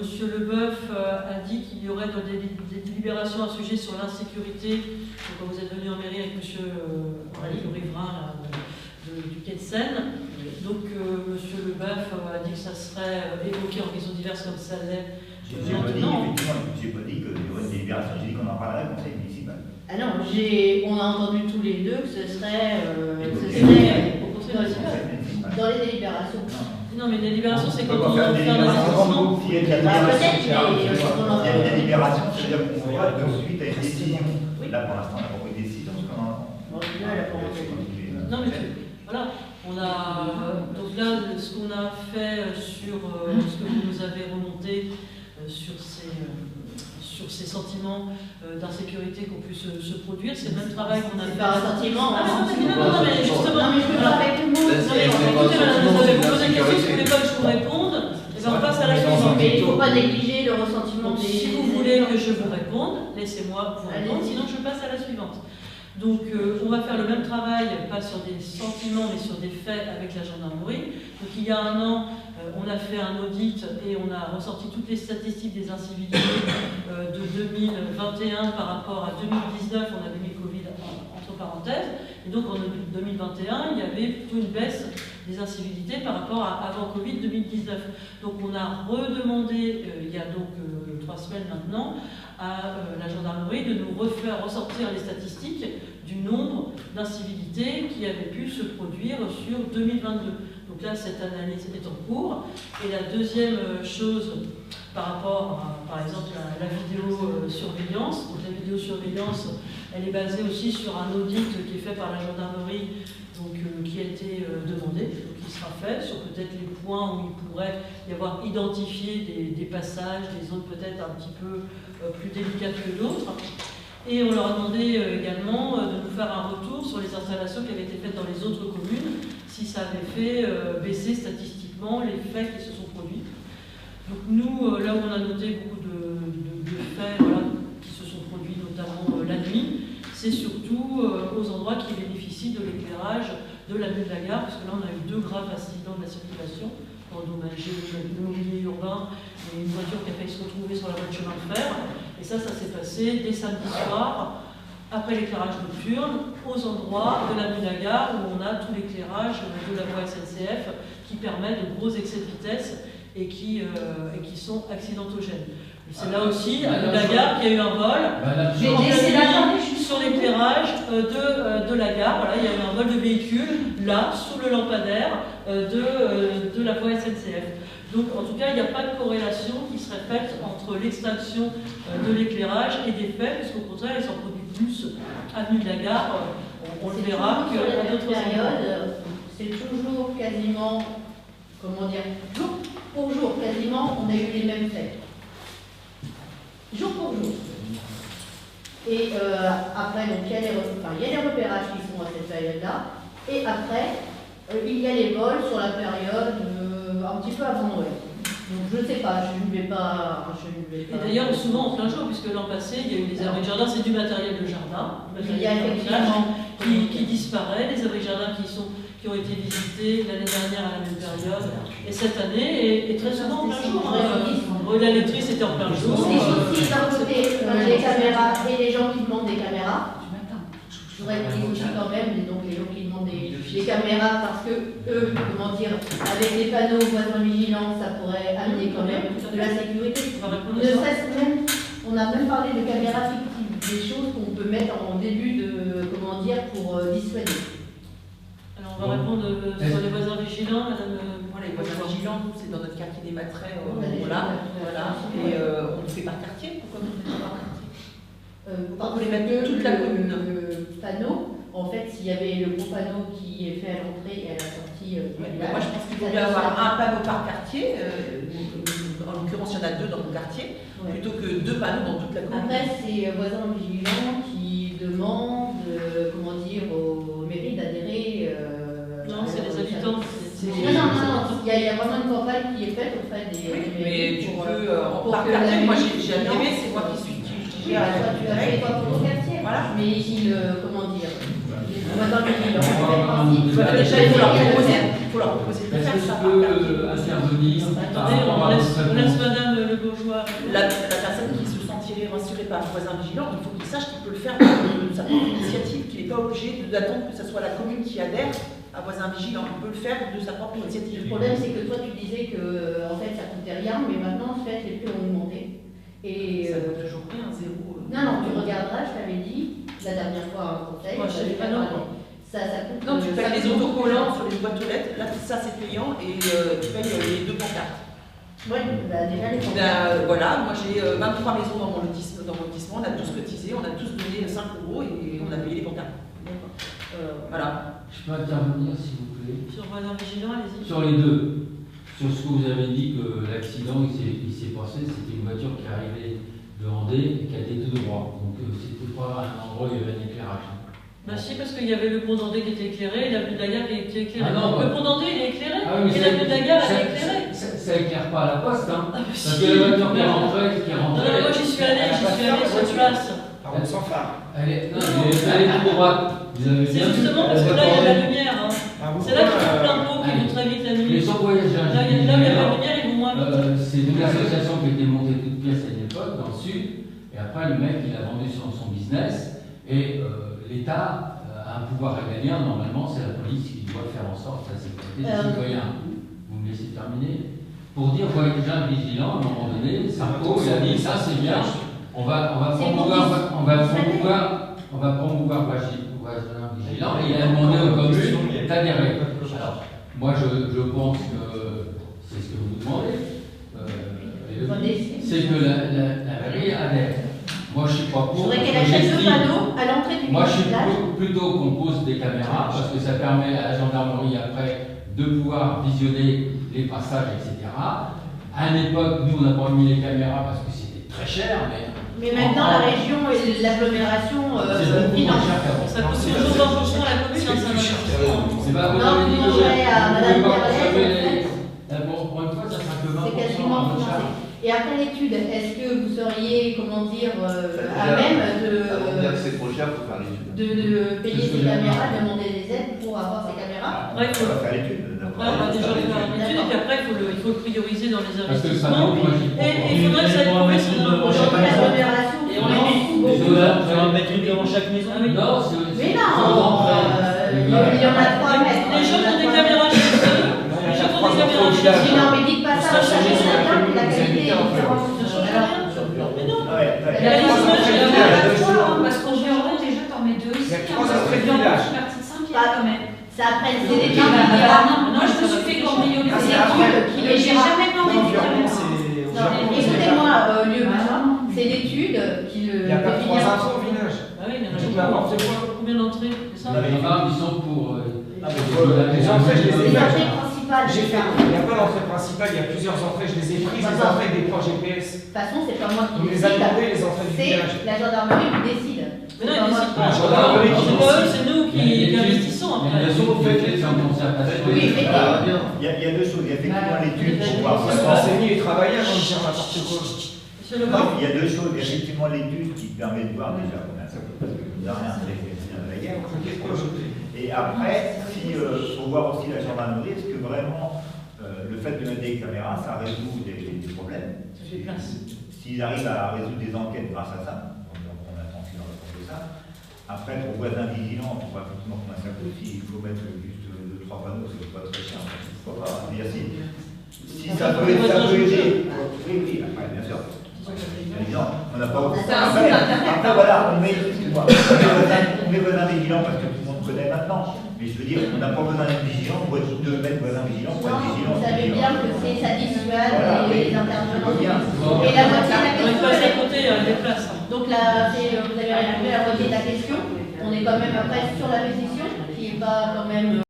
Monsieur Leboeuf a dit qu'il y aurait des délibérations à sujet sur l'insécurité. Quand vous êtes venu en mairie avec Monsieur Riverain du Quai de Seine. Donc Monsieur Leboeuf a dit que ça serait évoqué en questions diverses comme ça l'est. J'ai pas dit, effectivement, j'ai pas dit qu'il y aurait une délibération, j'ai dit qu'on en parlerait au conseil municipal. Ah non, on a entendu tous les deux que ce serait au conseil municipal. Dans les délibérations. Non, mais délibération, c'est quand on fait fait un assessment. S'il y a une délibération, c'est-à-dire qu'on va de suite à une décision. Là, pour l'instant, on n'a pas pris de décision. Non, mais voilà, on a. Donc là, ce qu'on a fait sur ce que vous nous avez remonté sur ces sentiments d'insécurité qu'on puisse se produire, c'est le même travail qu'on a fait. Pas un sentiment. Non, mais justement, mais je veux pas avec tout le monde. Écoutez, madame, vous avez posé une question, si vous voulez pas que je vous réponde, et bien on passe à la suivante. Mais il ne faut pas négliger le ressentiment des... Si vous voulez que je vous réponde, laissez-moi vous répondre, sinon je passe à la suivante. Donc on va faire le même travail, pas sur des sentiments, mais sur des faits avec la gendarmerie. Donc il y a un an, on a fait un audit et on a ressorti toutes les statistiques des incivilités de 2021 par rapport à 2019, on avait mis le Covid entre parenthèses. Et donc en 2021, il y avait plutôt une baisse des incivilités par rapport à avant Covid 2019. Donc on a redemandé, il y a donc 3 semaines maintenant, à la gendarmerie de nous refaire ressortir les statistiques du nombre d'incivilités qui avaient pu se produire sur 2022. Donc là, cette analyse est en cours. Et la deuxième chose par rapport à, par exemple, la vidéosurveillance. Donc la vidéosurveillance, elle est basée aussi sur un audit qui est fait par la gendarmerie, donc qui a été demandé, qui sera fait sur peut-être les points où il pourrait y avoir identifié des passages, des zones peut-être un petit peu plus délicates que d'autres. Et on leur a demandé également de nous faire un retour sur les installations qui avaient été faites dans les autres communes, si ça avait fait baisser statistiquement les faits qui se sont produits. Donc nous, là où on a noté beaucoup de faits qui se sont produits, notamment la nuit, c'est surtout aux endroits qui bénéficient de l'éclairage de l'avenue de la Gare, parce que là on a eu 2 graves accidents de la circulation, endommagé le mobilier urbain et une voiture qui a failli se retrouver sur la voie de chemin de fer. Et ça s'est passé dès samedi soir, après l'éclairage nocturne, aux endroits de l'avenue de la Gare où on a tout l'éclairage de la voie SNCF qui permet de gros excès de vitesse et qui sont accidentogènes. C'est là aussi, à la Gare, qu'il y a eu un vol sur l'éclairage de la gare. Voilà, il y a eu un vol de véhicule, là, sous le lampadaire de la voie SNCF. Donc, en tout cas, il n'y a pas de corrélation qui serait faite entre l'extinction de l'éclairage et des faits, puisqu'au contraire, ils s'en produisent plus avenue de la Gare, on le verra, qu'à d'autres périodes. C'est toujours quasiment, comment dire, jour pour jour, quasiment, on a eu les mêmes faits. Jour pour jour. Et après, donc, il y a les repérages qui sont à cette période-là. Et après, il y a les vols sur la période un petit peu avant Noël. Donc je ne sais pas, je ne vais pas. Et d'ailleurs, souvent en plein jour, puisque l'an passé, il y a eu des abris de jardin, c'est du matériel de jardin, il y a effectivement qui disparaît, des abris de jardin qui ont été visités l'année dernière à la même période, et cette année, et très souvent en plein jour. La laiterie, c'était en plein jour. C'est aussi d'un côté les caméras et les gens qui demandent des caméras. Je voudrais dire aussi quand même, donc les gens qui demandent des caméras parce que eux, comment dire, avec les panneaux voisins vigilants, ça pourrait amener quand même de la sécurité. Ne serait-ce même, on a même parlé de caméras fictives, des choses qu'on peut mettre en début de, comment dire, pour dissuader. Alors on va répondre sur les voisins vigilants, madame. Les voisins vigilants, nous, c'est dans notre quartier des Matraits, voilà. Et on le fait par quartier. Pourquoi on ne fait pas par quartier? Pour les mettre toute la commune. Le panneau, en fait, s'il y avait le gros panneau qui est fait à l'entrée et à la sortie du village. Moi, je pense qu'il vaut mieux avoir un panneau par quartier. En l'occurrence, il y en a 2 dans mon quartier, plutôt que 2 panneaux dans toute la commune. Après, c'est voisins vigilants qui demandent, comment dire, aux mairies d'adhérer. Non, c'est les habitants. Non, il y a vraiment une campagne qui est faite auprès des mais tu peux, par quartier, moi j'ai adhéré, c'est moi qui suis. Tu as fait quoi pour ton quartier, voilà. Mais comment dire, on va dans le bilan. Déjà, il faut leur proposer de faire ça. Est-ce que je peux intervenir? Attendez, on laisse madame Le Bourgeois pas obligé d'attendre que ce soit la commune qui adhère à voisin vigilant. On peut le faire de sa propre initiative. Le problème, c'est que toi, tu disais que en fait, ça coûtait rien, mais maintenant, en fait, les prix ont augmenté. Et Ça coûte toujours rien, zéro. non, tu regarderas, je t'avais dit la dernière fois un conseil. Moi, je savais pas non. Ça coûte. Non, tu ça payes les coûte autocollants sur les boîtes aux lettres. Là, ça c'est payant et tu payes les 2 pancartes. Oui, bah, déjà les pancartes. Voilà, moi j'ai 23 maisons dans mon lotissement, on a tous cotisé, on a tous donné 5 € et on a payé les pancartes. Voilà. Je peux intervenir, s'il vous plaît? Sur voisin vigilant, allez-y. Sur les deux. Sur ce que vous avez dit, que l'accident il s'est passé, c'était une voiture qui arrivait de Vendée et qui a été tout droit. Donc c'était pas un endroit où il y avait un éclairage. Bah si, parce qu'il y avait le pont d'Andé qui était éclairé et la butte de la gare qui était éclairée. Ah non, le pont d'Andé, il est éclairé Ah oui, et la butte de la gare, elle est éclairée. Ça éclaire pas à la poste, hein. Ah, bah, Parce si. que la voiture qui est Non, rentrée, moi j'y suis allée sur place. Sans phare. elle est tout droite. Vous avez C'est bien vu, justement parce que là, il y a la lumière. Hein. C'est là qu'ils font plein de pots qui vont très vite la Les nuit. sans voyageurs, Là, il y a la lumière, ils vont moins vite. c'est une association qui a été montée toute pièce à une époque, dans le sud, et après le mec il a vendu son business, et l'État a un pouvoir régalien, normalement c'est la police qui doit faire en sorte la sécurité des citoyens. Vous me laissez terminer? Pour dire voisin vigilant, à un moment donné, Sarko il a dit ça c'est bien, on va promouvoir voisin vigilant, et il a demandé aux communes d'adhérer. Alors, moi je pense que c'est ce que vous demandez, c'est que la mairie adhère. Moi je suis pas Il pour. faudrait qu'elle achète le panneau à l'entrée du Moi je suis village. plutôt qu'on pose des caméras parce que ça permet à la gendarmerie après de pouvoir visionner les passages, etc. À une époque, nous on n'a pas mis les caméras parce que c'était très cher, Mais maintenant, la région et l'agglomération c'est beaucoup moins financent. cher qu'avant. Ça coûte toujours 20% à la commune, hein, ça marche. C'est pas vous Non, avez dit vous que demanderez à vous Madame pouvez pas Perret, consommer pour une fois ça sera que 20% C'est quasiment à votre financé. charge. Et après l'étude, est-ce que vous seriez, comment dire, à même c'est trop cher pour faire l'étude. de payer ces caméras, de demander des aides pour avoir ces caméras? Après, On va faire l'étude. Après, on va déjà faire l'étude et puis après, il faut le prioriser dans les Parce que le investissements. panneau, moi j'y crois Et pas. il faudrait que ça ait prouvé son Aujourd'hui, l'agglomération Et on finance les beaucoup. Désolé, Tu vas en mettre une devant chaque maison. Ah oui. Non, Mais non, il y en a 3 mètres. Les gens qui ont des caméras chez eux, les gens qui ont des caméras chez eux, Non, mais dites pas ça, ça change rien, la qualité est différente. ça change rien. Mais non. Ouais, Il y a Il y a trois des images, il y a entrées de des village. Parce qu'en général, déjà, t'en mets 2. Il y a 3 entrées de village. Je suis partie de Saint-Pierre quand même. Ça après, c'est des Non, études. moi, je me suis fait cambrioler. Ah, c'est C'est après. mais j'ai jamais demandé de L'environnement, caméra. c'est. Écoutez-moi, lieu machin, c'est l'étude qui le Il n'y a pas 3 définit. infos au village. Ah oui, il y en a Tu beaucoup. n'importe quoi. Combien d'entrées, c'est ça? Les femmes, ils sont pour. Les entrées, je les ai Les faites. entrées principales, J'ai c'est fait. ça. Il n'y a pas l'entrée principale, il y a plusieurs entrées. Je les ai prises, les entrées des points GPS. De toute façon, c'est pas moi On qui les a décide. demandées, les entrées du C'est village. la gendarmerie qui décide. Mais non, ils décident pas. La gendarmerie qui C'est pas eux, décide. c'est nous qui investissons Mais après. bien sûr, vous faites les en concertation. Oui, mais- Il y a 2 choses. Il y a effectivement l'étude pour voir Il faut se vraiment. renseigner et travailler avant de dire n'importe quoi. Monsieur Le Non, Bain. il y a 2 choses. Il y a effectivement l'étude qui permet de voir déjà combien ça coûte, parce que nous n'avons rien fait de la guerre. Et après, faut voir aussi la gendarmerie, est-ce que vraiment le fait de mettre des caméras, ça résout des problèmes? Ça fait place. S'ils arrivent à résoudre des enquêtes grâce à ça, donc on attend qu'ils en réponde de ça. Après, pour voisins vigilants, on voit effectivement combien ça coûte. S'il faut mettre juste 2-3 panneaux, c'est pas très cher. Pourquoi pas? Mais si ça peut aider. Oui, après, bien sûr. Évidemment, on n'a pas. Après, voilà, on met voisins vigilants parce que tout le monde connaît maintenant. Mais je veux dire, on n'a pas besoin d'être vigilant pour être de mettre voisins vigilants pour Non, être vigilant. vous savez bien que ça dissuade Voilà, les oui. intervenants. Bien. Et la moitié de la On est question, passé à elle est- côté, des places. donc là, vous avez répondu à la moitié de la question. On est quand même après sur la pétition, qui n'est pas quand même